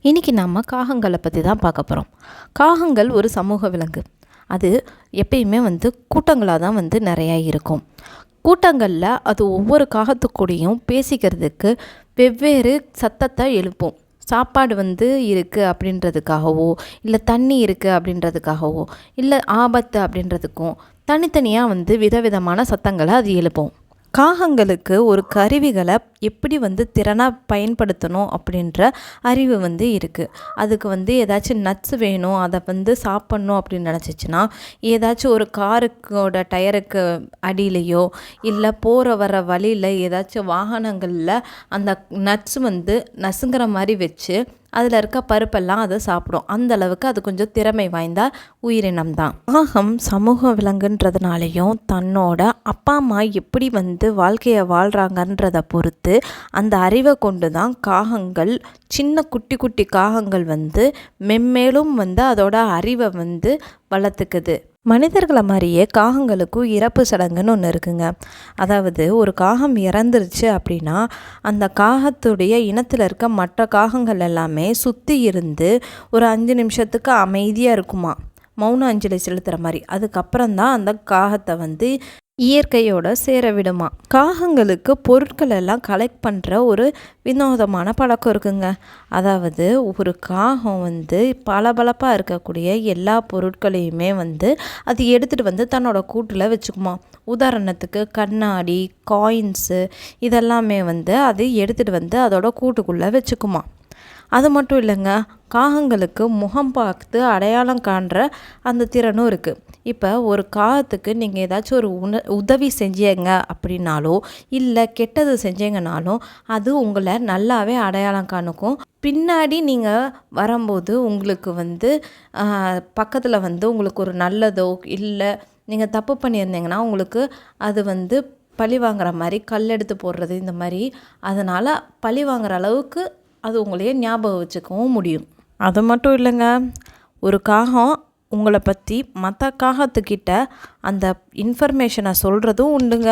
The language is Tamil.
இன்றைக்கி நம்ம காகங்களை பற்றி தான் பார்க்க போகிறோம். காகங்கள் ஒரு சமூக விலங்கு. அது எப்பயுமே கூட்டங்களாக தான் நிறையா இருக்கும். கூட்டங்களில் அது ஒவ்வொரு காகத்துக்கூடையும் பேசிக்கிறதுக்கு வெவ்வேறு சத்தத்தை எழுப்பும். சாப்பாடு இருக்குது அப்படின்றதுக்காகவோ, இல்லை தண்ணி இருக்குது அப்படின்றதுக்காகவோ, இல்லை ஆபத்து அப்படின்றதுக்கும் தனித்தனியாக விதவிதமான சத்தங்களை அது எழுப்பும். காகங்களுக்கு ஒரு கருவிகளை எப்படி திறனாக பயன்படுத்தணும் அப்படின்ற அறிவு இருக்குது. அதுக்கு ஏதாச்சும் நட்ஸ் வேணும், அதை சாப்பிட்ணும் அப்படின்னு நினச்சிச்சின்னா ஏதாச்சும் ஒரு காருக்கோட டயருக்கு அடியிலையோ இல்லை போகிற வர வழியில் ஏதாச்சும் வாகனங்களில் அந்த நட்ஸ் நசுங்கிற மாதிரி வச்சு அதில் இருக்க பருப்பெல்லாம் அதை சாப்பிடும். அந்த அளவுக்கு அது கொஞ்சம் திறமை வாய்ந்த உயிரினம் தான். காகம் சமூக விலங்குன்றதுனாலையும் தன்னோட அப்பா அம்மா எப்படி வாழ்க்கையை வாழ்கிறாங்கன்றதை பொறுத்து அந்த அறிவை கொண்டு தான் காகங்கள், சின்ன குட்டி குட்டி காகங்கள் மென்மேலும் அதோட அறிவை வளர்த்துக்குது. மனிதர்களை மாதிரியே காகங்களுக்கும் இறப்பு சடங்குன்னு ஒன்று இருக்குங்க. அதாவது ஒரு காகம் இறந்துருச்சு அப்படின்னா அந்த காகத்துடைய இனத்தில் இருக்க மற்ற காகங்கள் எல்லாமே சுற்றி இருந்து ஒரு 5 நிமிஷத்துக்கு அமைதியாக இருக்குமா, மௌன அஞ்சலி செலுத்துகிற மாதிரி. அதுக்கப்புறம் தான் அந்த காகத்தை இயற்கையோட சேர விடுமா. காகங்களுக்கு பொருட்கள் எல்லாம் கலெக்ட் பண்ணுற ஒரு வினோதமான பழக்கம் இருக்குங்க. அதாவது ஒரு காகம் பளபளப்பாக இருக்கக்கூடிய எல்லா பொருட்களையுமே அது எடுத்துகிட்டு தன்னோட கூட்டில் வச்சுக்குமா. உதாரணத்துக்கு கண்ணாடி, காயின்ஸு இதெல்லாமே அது எடுத்துகிட்டு அதோட கூட்டுக்குள்ளே வச்சுக்குமா. அது மட்டும் இல்லைங்க, காகங்களுக்கு முகம் பார்த்து அடையாளம் காண்ற அந்த திறனும் இருக்குது. இப்போ ஒரு காகத்துக்கு நீங்கள் ஏதாச்சும் ஒரு உதவி செஞ்சீங்க அப்படின்னாலோ இல்லை கெட்டது செஞ்சீங்கனாலும் அது உங்களை நல்லாவே அடையாளம் காணுக்கும். பின்னாடி நீங்கள் வரும்போது உங்களுக்கு பக்கத்தில் உங்களுக்கு ஒரு நல்லதோ இல்லை நீங்கள் தப்பு பண்ணியிருந்தீங்கன்னா உங்களுக்கு அது பழி வாங்குற மாதிரி கல் எடுத்து போடுறது இந்த மாதிரி, அதனால் பழி வாங்குற அளவுக்கு அது உங்களையே ஞாபகம் வச்சுக்கவும் முடியும். அது மட்டும் இல்லைங்க, ஒரு காகம் உங்களை பற்றி மற்ற காகத்துக்கிட்ட அந்த இன்ஃபர்மேஷனை சொல்கிறதும் உண்டுங்க.